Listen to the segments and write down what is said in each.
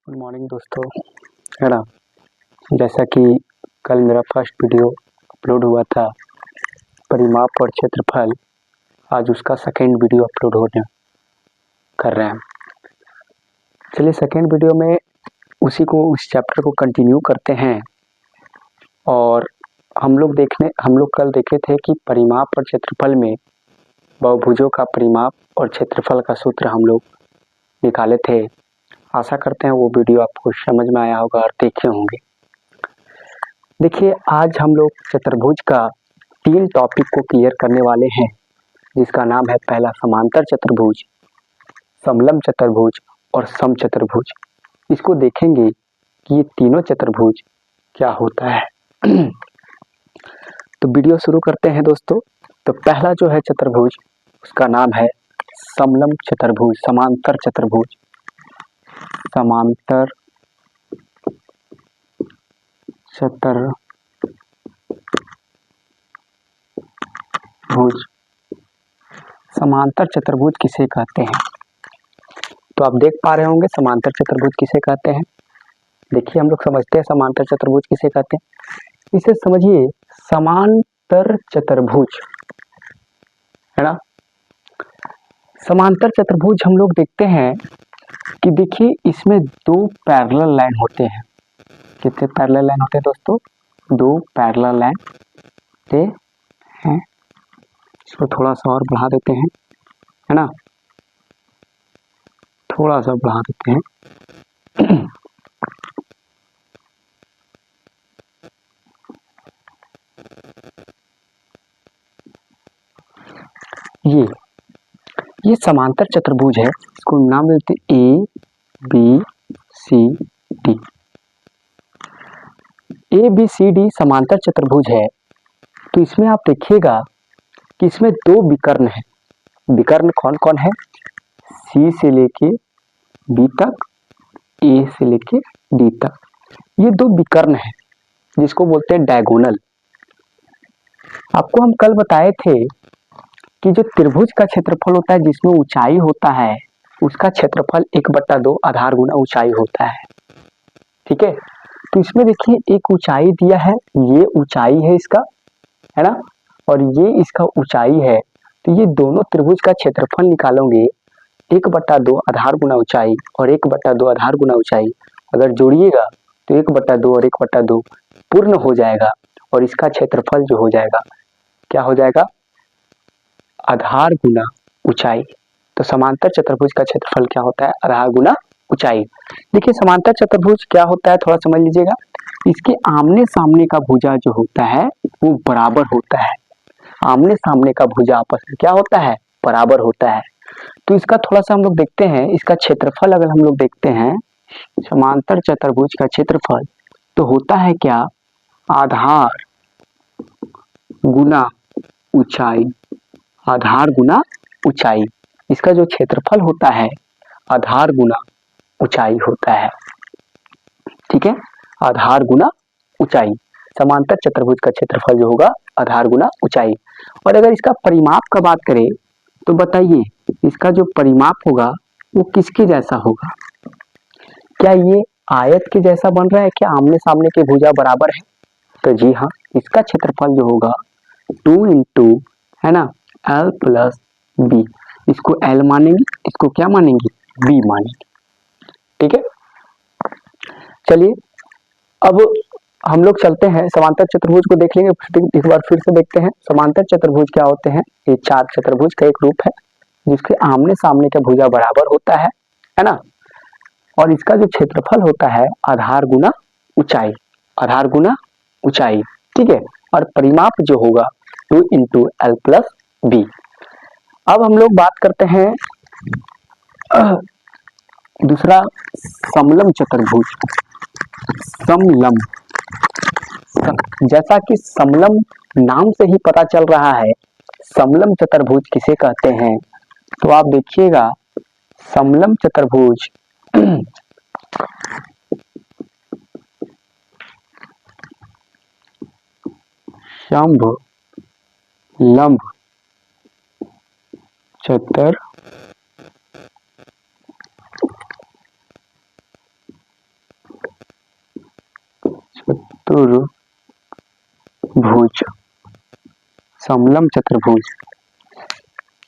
Good morning दोस्तों, है ना। जैसा कि कल मेरा फर्स्ट वीडियो अपलोड हुआ था परिमाप और क्षेत्रफल, आज उसका सेकेंड वीडियो अपलोड होने कर रहे हैं। चलिए सेकेंड वीडियो में उस चैप्टर को कंटिन्यू करते हैं। और हम लोग कल देखे थे कि परिमाप और क्षेत्रफल में बहुभुजों का परिमाप और क्षेत्रफल का सूत्र हम लोग निकाले थे। आशा करते हैं वो वीडियो आपको समझ में आया होगा और देखे होंगे। देखिए, आज हम लोग चतुर्भुज का 3 टॉपिक को क्लियर करने वाले हैं, जिसका नाम है पहला समांतर चतुर्भुज, समलंब चतुर्भुज और समचतुर्भुज। इसको देखेंगे कि ये तीनों चतुर्भुज क्या होता है। तो वीडियो शुरू करते हैं दोस्तों। तो पहला जो है चतुर्भुज, उसका नाम है समलंब चतुर्भुज, समांतर चतुर्भुज, समांतर चतुर्भुज। समांतर चतुर्भुज किसे कहते हैं? तो आप देख पा रहे होंगे समांतर चतुर्भुज किसे कहते हैं। देखिए, हम लोग समझते हैं समांतर चतुर्भुज किसे कहते हैं। इसे समझिए, समांतर चतुर्भुज, है ना। समांतर चतुर्भुज हम लोग देखते हैं कि देखिए इसमें 2 पैरेलल लाइन होते हैं। कितने पैरेलल लाइन होते हैं दोस्तों? 2 पैरेलल लाइन होते हैं। इसको थोड़ा सा और बढ़ा देते हैं, है ना, थोड़ा सा बढ़ा देते हैं। ये समांतर चतुर्भुज है। इसको नाम देते हैं ABCD। ABCD समांतर चतुर्भुज है। तो इसमें आप देखिएगा कि इसमें 2 विकर्ण है। विकर्ण कौन कौन है? C से लेके B तक, A से लेके D तक, ये 2 विकर्ण है, जिसको बोलते हैं डायगोनल। आपको हम कल बताए थे कि जो त्रिभुज का क्षेत्रफल होता है, जिसमें ऊंचाई होता है, उसका क्षेत्रफल 1/2 आधार गुना ऊंचाई होता है। ठीक है। तो इसमें देखिए एक ऊंचाई दिया है, ये ऊंचाई है इसका, है ना, और ये इसका ऊंचाई है। तो ये दोनों त्रिभुज का क्षेत्रफल निकालोगे, 1/2 आधार गुना ऊंचाई और 1/2 आधार गुना ऊंचाई अगर जोड़िएगा तो 1/2 और 1/2 पूर्ण हो जाएगा, और इसका क्षेत्रफल जो हो जाएगा, क्या हो जाएगा? आधार गुना ऊंचाई। तो समांतर चतुर्भुज का क्षेत्रफल क्या होता है? आधार गुना ऊंचाई। देखिए समांतर चतुर्भुज क्या होता है, थोड़ा समझ लीजिएगा। इसके आमने सामने का भुजा जो होता है वो बराबर होता है। आमने सामने का भुजा आपस में क्या होता है? बराबर होता है। तो इसका थोड़ा सा हम लोग देखते हैं, इसका क्षेत्रफल अगर हम लोग देखते हैं, समांतर चतुर्भुज का क्षेत्रफल तो होता है क्या? आधार गुना ऊंचाई, आधार गुना ऊंचाई। इसका जो क्षेत्रफल होता है आधार गुना ऊंचाई होता है। ठीक है, आधार गुना ऊंचाई। समांतर चतुर्भुज का क्षेत्रफल जो होगा आधार गुना ऊंचाई। और अगर इसका परिमाप का बात करें तो बताइए इसका जो परिमाप होगा वो किसके जैसा होगा? क्या ये आयत के जैसा बन रहा है? क्या आमने सामने के भुजा बराबर है? तो जी हाँ, इसका क्षेत्रफल जो होगा 2 इंटू, है ना, L प्लस B। इसको L मानेंगे, इसको क्या मानेंगे? B मानेंगे। ठीक है। चलिए अब हम लोग चलते हैं समांतर चतुर्भुज को देख लेंगे, एक बार फिर से देखते हैं समांतर चतुर्भुज क्या होते हैं। ये 4 चतुर्भुज का एक रूप है जिसके आमने सामने का भुजा बराबर होता है ना, और इसका जो क्षेत्रफल होता है आधार गुना ऊंचाई, आधार गुना ऊंचाई। ठीक है। और परिमाप जो होगा 2 इंटू L प्लस B। अब हम लोग बात करते हैं दूसरा, समलंब चतुर्भुज। समलंब, जैसा कि समलंब नाम से ही पता चल रहा है, समलंब चतुर्भुज किसे कहते हैं? तो आप देखिएगा समलंब चतुर्भुज शंभ लंब चतुर्भुज चतुर्भुज, समलम चतुर्भुज।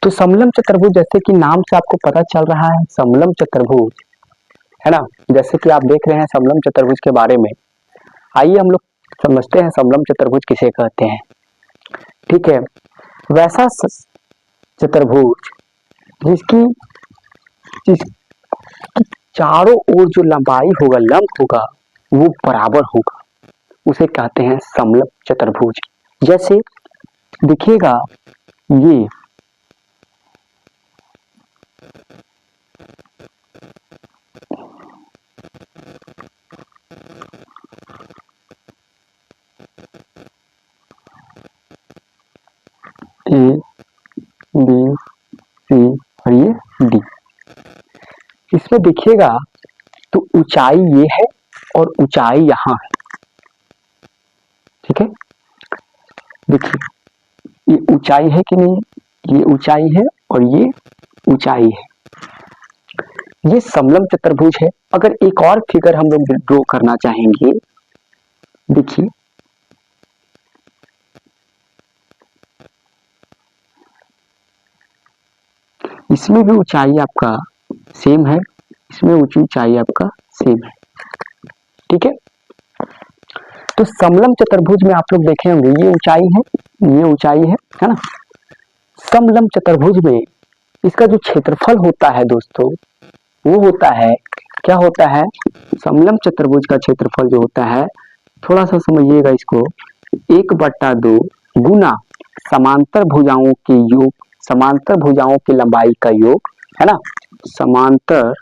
तो समलम चतुर्भुज जैसे कि नाम से आपको पता चल रहा है समलम चतुर्भुज, है ना। जैसे कि आप देख रहे हैं समलम चतुर्भुज के बारे में, आइए हम लोग समझते हैं समलम चतुर्भुज किसे कहते हैं। ठीक है, वैसा चतुर्भुज जिसकी चारों ओर जो लंबाई होगा, लंब होगा, वो बराबर होगा, उसे कहते हैं समलम चतुर्भुज। जैसे देखिएगा ये ए बी सी और ये डी, इसमें देखिएगा तो ऊंचाई ये है और ऊंचाई यहाँ है। ठीक है, देखिए ये ऊंचाई है कि नहीं, ये ऊंचाई है और ये ऊंचाई है, ये समलम चतुर्भुज है। अगर एक और फिगर हम लोग ड्रॉ करना चाहेंगे, देखिए इसमें भी ऊंचाई आपका सेम है, इसमें ऊंचाई आपका सेम है। ठीक है, तो समलम चतुर्भुज में आप लोग देखे होंगे ये ऊंचाई है, ये ऊंचाई है ना। समलम चतुर्भुज में इसका जो क्षेत्रफल होता है दोस्तों, वो होता है, क्या होता है, समलम चतुर्भुज का क्षेत्रफल जो होता है, थोड़ा सा समझिएगा इसको, 1/2 गुना समांतर भुजाओं के योग, समांतर भुजाओं की लंबाई का योग, है ना। समांतर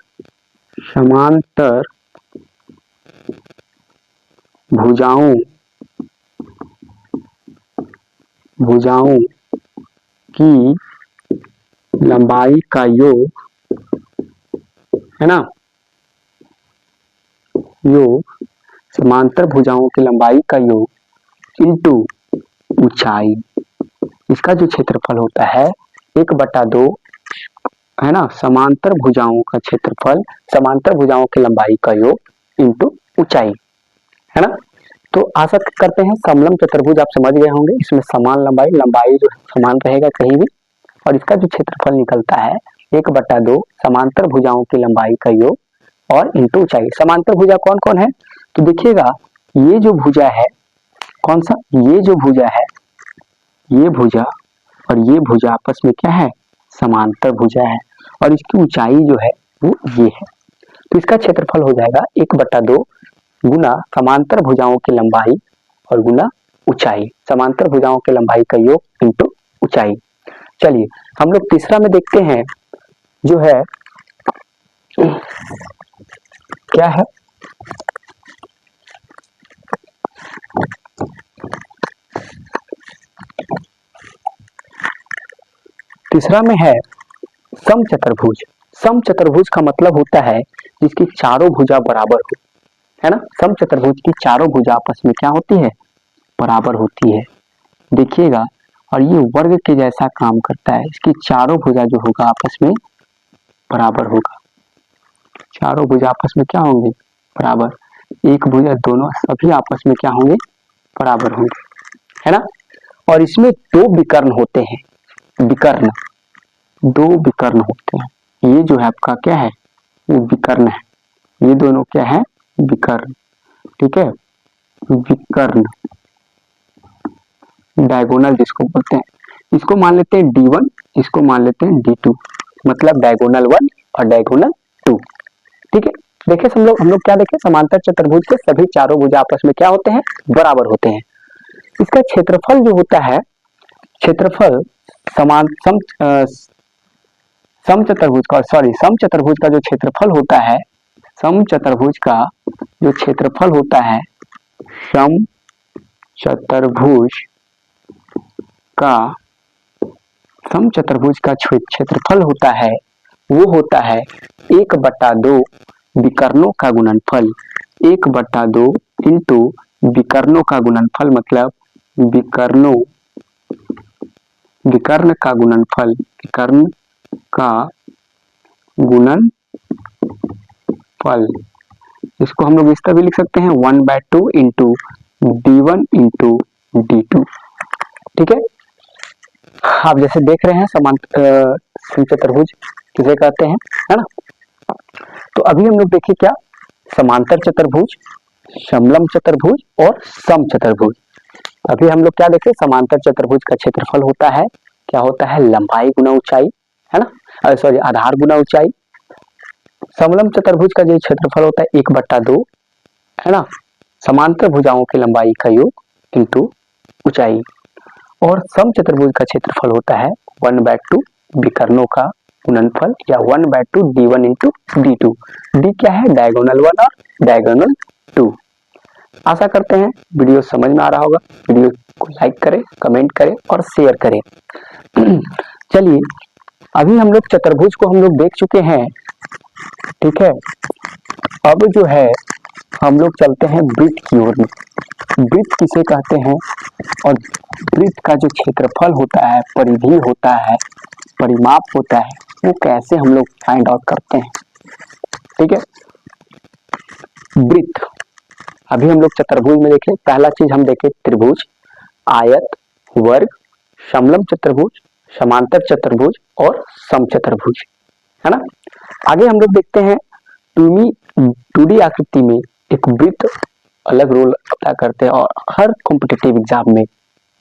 भुजाओं की लंबाई का योग, है ना, योग समांतर भुजाओं की लंबाई का योग इंटू ऊंचाई, इसका जो क्षेत्रफल होता है 1/2, है ना, समांतर भुजाओं का क्षेत्रफल, समांतर भुजाओं की लंबाई का योग इंटू ऊंचाई, है ना। तो आशा करते हैं समलम चतुर्भुज आप समझ गए होंगे। इसमें समान लंबाई, लंबाई जो समान रहेगा कहीं भी, और इसका जो क्षेत्रफल निकलता है 1/2 समांतर भुजाओं की लंबाई का योग और इंटू ऊंचाई। समांतर भुजा कौन कौन है, तो देखिएगा ये जो भुजा है, कौन सा, ये जो भुजा है, ये भुजा और ये भुजा आपस में क्या है, समांतर भुजा है, और इसकी ऊंचाई जो है वो ये है। तो इसका क्षेत्रफल हो जाएगा 1/2 गुना समांतर भुजाओं की लंबाई और गुना ऊंचाई, समांतर भुजाओं की लंबाई का योग इंटू ऊंचाई। चलिए हम लोग तीसरा में देखते हैं, जो है क्या है, तीसरा में है सम चतुर्भुज। सम चतुर्भुज का मतलब होता है जिसकी चारों भुजा बराबर हो, है ना। सम चतुर्भुज की चारों भुजा आपस में क्या होती है, बराबर होती है। देखिएगा, और ये वर्ग के जैसा काम करता है, इसकी चारों भुजा जो होगा आपस में बराबर होगा, चारों भुजा आपस में क्या होंगे, बराबर, एक भुजा दोनों सभी आपस में क्या होंगे, बराबर होंगे, है ना। और इसमें दो विकर्ण होते हैं, विकर्ण, दो विकर्ण होते हैं, ये जो है आपका क्या है, वो विकर्ण है, ये दोनों क्या है, विकर्ण। ठीक है, विकर्ण, डायगोनल जिसको बोलते हैं, इसको मान लेते हैं D1, इसको मान लेते हैं D2, मतलब डायगोनल 1 और डायगोनल 2। ठीक है, देखिए हम लोग क्या देखें, समांतर चतुर्भुज के सभी चारों भुजा आपस में क्या होते हैं, बराबर होते हैं। इसका क्षेत्रफल जो होता है, क्षेत्रफल सम चतुर्भुज का, सॉरी, सम चतुर्भुज का जो क्षेत्रफल होता है, सम चतुर्भुज का जो क्षेत्रफल होता है, सम चतुर्भुज का, सम चतुर्भुज का क्षेत्रफल होता है, वो होता है 1/2 विकर्णों का गुणनफल, 1/2 इंटू विकर्णों का गुणनफल, मतलब विकर्ण का गुणनफल, विकर्ण का गुणनफल इसको हम लोग इस तरह भी लिख सकते हैं 1/2 इंटू d1 इंटू d2। ठीक है, आप जैसे देख रहे हैं समचतुर्भुज किसे कहते हैं, है ना। तो अभी हम लोग देखिए क्या, समांतर चतुर्भुज, समलंब चतुर्भुज और समचतुर्भुज। अभी हम लोग क्या देखें, समांतर चतुर्भुज का क्षेत्रफल होता है, क्या होता है, लंबाई गुना ऊंचाई, है ना, सॉरी आधार गुना ऊंचाई। समलंब चतुर्भुज का जो क्षेत्रफल होता है 1/2, है ना, समांतर भुजाओं की लंबाई का योग इंटू ऊंचाई। और समचतुर्भुज का क्षेत्रफल होता है 1/2 विकर्णों का गुणनफल या 1/2 d1 इंटू d2। d क्या है, डायगोनल 1 और डायगोनल 2। आशा करते हैं वीडियो समझ में आ रहा होगा। वीडियो को लाइक करें, कमेंट करें और शेयर करें। चलिए, अभी हम लोग चतुर्भुज को हम लोग देख चुके हैं, ठीक है। अब जो है हम लोग चलते हैं वृत्त की ओर में। वृत्त किसे कहते हैं और वृत्त का जो क्षेत्रफल होता है, परिधि होता है, परिमाप होता है, वो कैसे हम लोग फाइंड आउट करते हैं, ठीक है। वृत्त, अभी हम लोग चतुर्भुज में देखें, पहला चीज हम देखें त्रिभुज, आयत, वर्ग, समलंब चतुर्भुज, समांतर चतुर्भुज और समचतुर्भुज, है ना। आगे हम लोग देखते हैं 2D आकृति में एक वृत्त अलग रोल अदा करते हैं और हर कॉम्पिटिटिव एग्जाम में,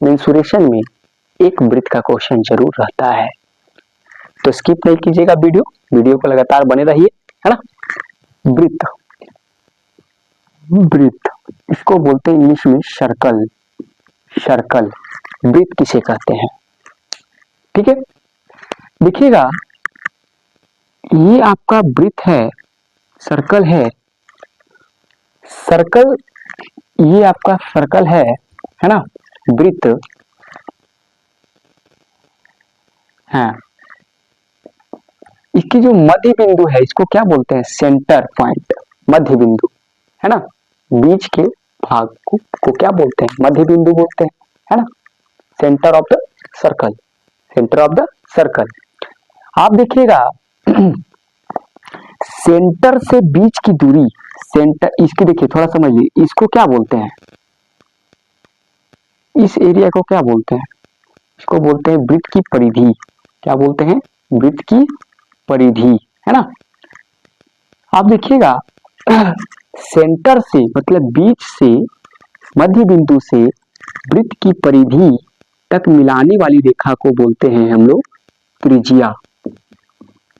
मेंसुरेशन में एक वृत्त का क्वेश्चन जरूर रहता है। तो स्किप नहीं कीजिएगा वीडियो को लगातार बने रहिए, है ना। वृत्त, वृत्त इसको बोलते हैं इंग्लिश में सर्कल। सर्कल वृत्त किसे कहते हैं, ठीक है। देखिएगा, ये आपका वृत्त है, सर्कल है, सर्कल, ये आपका सर्कल है ना, वृत्त, हाँ। इसकी जो मध्य बिंदु है, इसको क्या बोलते हैं, सेंटर पॉइंट, मध्य बिंदु, है ना। बीच के भाग को क्या बोलते हैं, मध्य बिंदु बोलते हैं, है ना। Centre of the circle, centre of the circle. आप देखिएगा सेंटर से बीच की दूरी, सेंटर, इसकी देखिए थोड़ा समझिए, इसको क्या बोलते हैं, इस एरिया को क्या बोलते हैं, इसको बोलते हैं वृत्त की परिधि। क्या बोलते हैं, वृत्त की परिधि, है ना। आप देखिएगा सेंटर से मतलब बीच से, मध्य बिंदु से वृत्त की परिधि तक मिलाने वाली रेखा को बोलते हैं हम लोग त्रिज्या।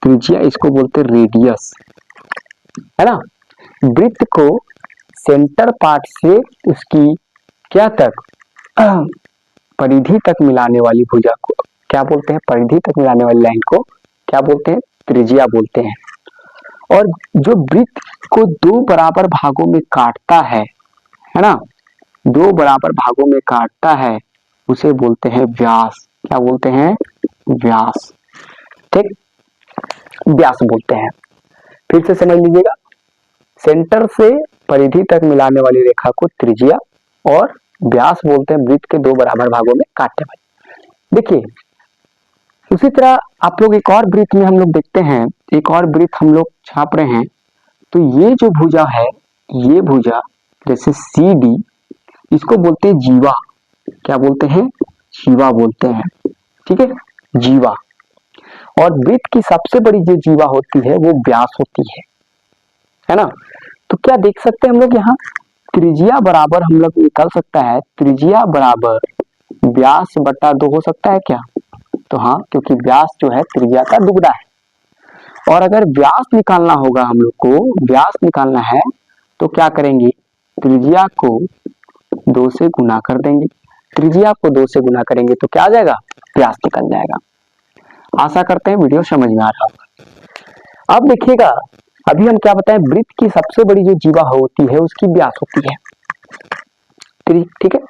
त्रिज्या इसको बोलते हैं रेडियस, है ना। वृत्त को सेंटर पार्ट से उसकी क्या तक, परिधि तक मिलाने वाली भुजा को क्या बोलते हैं, परिधि तक मिलाने वाली लाइन को क्या बोलते हैं, त्रिज्या बोलते हैं। और जो वृत्त को दो बराबर भागों में काटता है ना, दो बराबर भागों में काटता है, उसे बोलते हैं व्यास। क्या बोलते हैं, व्यास, ठीक, व्यास बोलते हैं। फिर से समझ लीजिएगा, सेंटर से परिधि तक मिलाने वाली रेखा को त्रिज्या और व्यास बोलते हैं वृत्त के दो बराबर भागों में काटने वाली। देखिए, उसी तरह आप लोग एक और वृत्त में हम लोग देखते हैं, एक और वृत्त हम लोग छाप रहे हैं। तो ये जो भुजा है, ये भुजा जैसे CD, इसको बोलते हैं जीवा। क्या बोलते हैं, जीवा बोलते हैं, ठीक है, जीवा। और वृत्त की सबसे बड़ी जो जीवा होती है वो व्यास होती है ना। तो क्या देख सकते हैं हम लोग यहाँ, त्रिज्या बराबर हम लोग निकल सकता है, त्रिज्या बराबर व्यास बटा 2 हो सकता है क्या, तो हाँ, क्योंकि व्यास जो है त्रिज्या का दुगना है। और अगर व्यास निकालना होगा हम लोग को, व्यास निकालना है तो क्या करेंगे, त्रिज्या को 2 से गुना कर देंगे। त्रिज्या को 2 से गुना करेंगे तो क्या आ जाएगा, व्यास निकल जाएगा। आशा करते हैं वीडियो समझ में आ रहा होगा। अब देखिएगा, अभी हम क्या बताएं, वृत्त की सबसे बड़ी जो जीवा होती है उसकी व्यास होती है, ठीक है।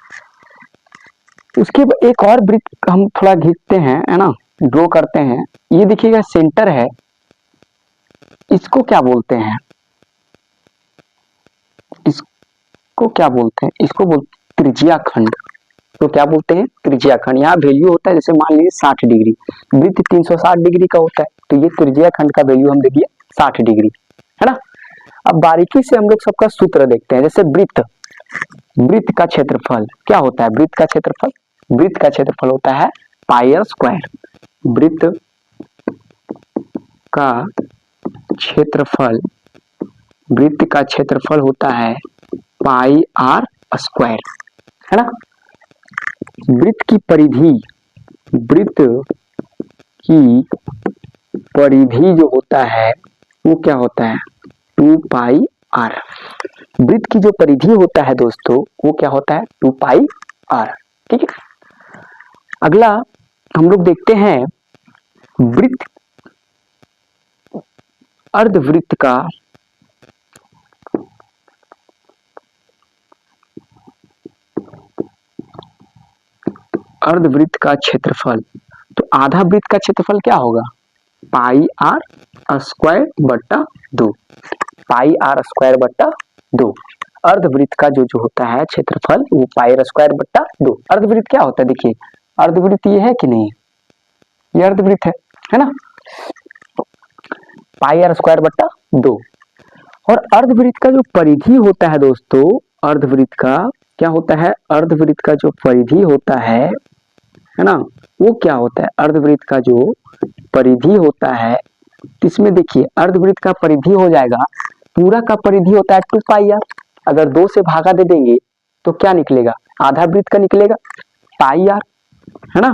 उसके एक और वृत्त हम थोड़ा खींचते हैं, है ना, ड्रॉ करते हैं। ये देखिएगा सेंटर है, इसको क्या बोलते हैं, इसको क्या बोलते हैं, इसको बोलते हैं त्रिज्या खंड। तो क्या बोलते हैं, त्रिज्या खंड। यहाँ वैल्यू होता है, जैसे मान लीजिए 60 डिग्री, वृत्त 360 डिग्री का होता है, तो ये त्रिज्या खंड का वैल्यू हम दे दिया 60 डिग्री, है ना। अब बारीकी से हम लोग सबका सूत्र देखते हैं। जैसे वृत्त का क्षेत्रफल क्या होता है? वृत्त का क्षेत्रफल होता है पाई आर स्क्वायर। वृत्त का क्षेत्रफल होता है पाई आर स्क्वायर, है ना। वृत्त की परिधि जो होता है वो क्या होता है? 2 पाई आर। वृत्त की जो परिधि होता है दोस्तों वो क्या होता है? 2 पाई आर। ठीक है। अगला हम लोग देखते हैं अर्धवृत्त का क्षेत्रफल। तो आधा वृत्त का क्षेत्रफल क्या होगा? पाई आर स्क्वायर बट्टा 2। पाई आर स्क्वायर बट्टा 2। अर्धवृत्त का जो होता है क्षेत्रफल वो पाई आर स्क्वायर बट्टा 2। अर्धवृत्त क्या होता है? देखिए अर्धवृत्त ये है कि नहीं? ये अर्धवृत्त है ना। पाई आर स्क्वायर बट्टा 2। और अर्धवृत्त का जो परिधि होता है दोस्तों, अर्धवृत्त का क्या होता है? अर्धवृत्त का जो परिधि होता है ना, वो क्या होता है? अर्धवृत्त का जो परिधि होता है, इसमें देखिए अर्धवृत्त का परिधि हो जाएगा, पूरा का परिधि होता है 2 पाई आर। अगर 2 से भागा दे देंगे तो क्या निकलेगा? आधा वृत्त का निकलेगा पाई आर, है ना,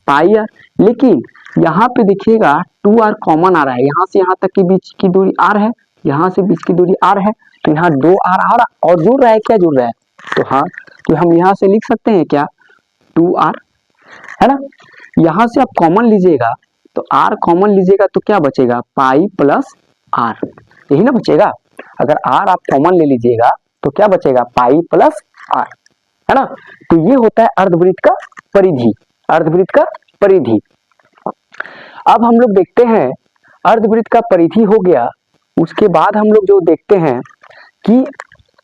पाई आर। लेकिन यहाँ पे देखिएगा 2 आर कॉमन आ रहा है, यहाँ से यहाँ तक की बीच की दूरी आर है, यहाँ से बीच की दूरी आर है, तो यहाँ 2 आर आ रहा और जुड़ रहा है। क्या जुड़ रहा है? तो हाँ, तो हम यहाँ से लिख सकते हैं क्या? 2 आर, है ना। यहाँ से आप कॉमन लीजिएगा तो आर कॉमन लीजिएगा तो क्या बचेगा? पाई प्लस आर, यही ना बचेगा। अगर आर आप कॉमन ले लीजिएगा तो क्या बचेगा? पाई प्लस आर, है ना। तो ये होता है अर्धवृत्त का परिधि, अर्धवृत्त का परिधि। अब हम लोग देखते हैं अर्धवृत्त का परिधि हो गया, उसके बाद हम लोग जो देखते हैं कि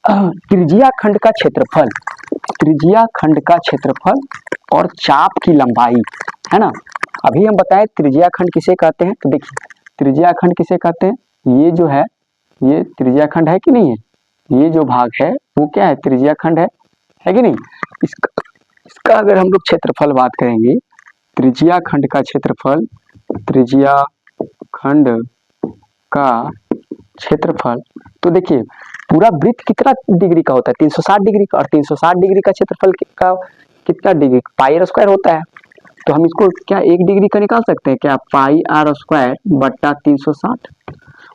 त्रिज्या खंड का क्षेत्रफल, त्रिज्या खंड का क्षेत्रफल और चाप की लंबाई, है ना। अभी हम बताएं त्रिज्या खंड किसे कहते हैं। तो देखिए त्रिज्या खंड किसे कहते हैं? ये जो है ये त्रिज्या खंड है कि नहीं है? ये जो भाग है वो क्या है? त्रिज्या खंड है कि नहीं? इसका अगर हम लोग क्षेत्रफल बात करेंगे, त्रिज्या खंड का क्षेत्रफल, त्रिज्या खंड का क्षेत्रफल, तो देखिए पूरा वृत्त कितना डिग्री का होता है? 360 डिग्री का। और 360 डिग्री का क्षेत्रफल का कितना डिग्री? पाई आर स्क्वायर होता है। तो हम इसको क्या 1 डिग्री का निकाल सकते हैं क्या? पाई आर स्क्वायर बट्टा 360,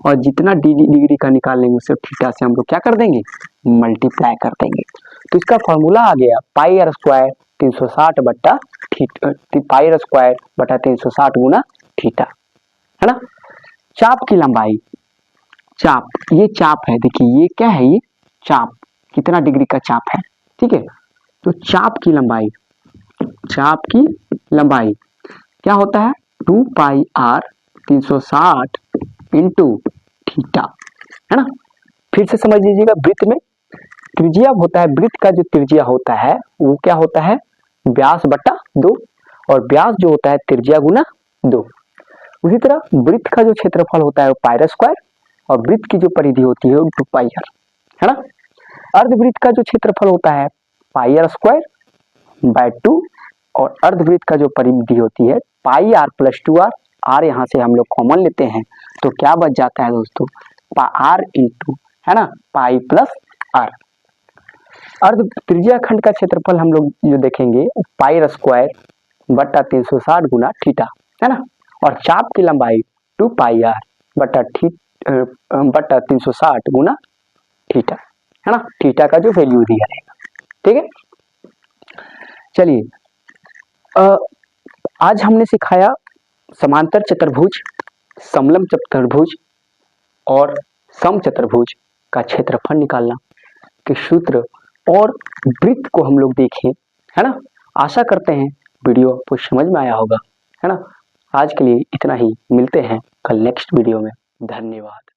और जितना डिग्री का निकाल लेंगे उसे थीटा से हम लोग क्या कर देंगे? मल्टीप्लाई कर देंगे। तो इसका फॉर्मूला आ गया पाई आर स्क्वायर 360 बट्टा पाई आर स्क्वायर बट्टा 360 गुना थीटा, है ना। चाप की लंबाई, चाप, ये चाप है, देखिए ये क्या है? ये चाप, कितना डिग्री का चाप है? ठीक है। तो चाप की लंबाई क्या होता है? 2 पाई आर 360 इंटू थीटा, है ना। फिर से समझ लीजिएगा, वृत्त में त्रिज्या होता है, वृत्त का जो त्रिज्या होता है वो क्या होता है? व्यास बटा 2, और व्यास जो होता है त्रिज्या गुना 2। उसी तरह वृत्त का जो क्षेत्रफल होता है वो पाई आर स्क्वायर, और वृत्त की जो परिधि होती है वो 2 पाई आर, है ना। अर्धवृत्त का जो क्षेत्रफल होता है पाई आर स्क्वायर बाय 2, और अर्धवृत्त का जो परिधि होती है पाई आर प्लस 2 आर। आर यहाँ से हम लोग कॉमन लेते हैं तो क्या बच जाता है दोस्तों? आर इंटू, है ना, पाई प्लस आर। अर्ध त्रिज्या खंड का क्षेत्रफल हम लोग जो देखेंगे पाई आर स्क्वायर बट्टा 360 गुना थीटा, है ना। और चाप की लंबाई 2 पाई आर बट्टा 360 गुना थीटा, है ना। थीटा का जो वैल्यू दिया रहेगा, ठीक है। चलिए आज हमने सिखाया समांतर चतुर्भुज, समलंब चतुर्भुज और समचतुर्भुज का क्षेत्रफल निकालना के सूत्र, और वृत्त को हम लोग देखें, है ना। आशा करते हैं वीडियो आपको समझ में आया होगा, है ना। आज के लिए इतना ही, मिलते हैं कल नेक्स्ट वीडियो में। धन्यवाद।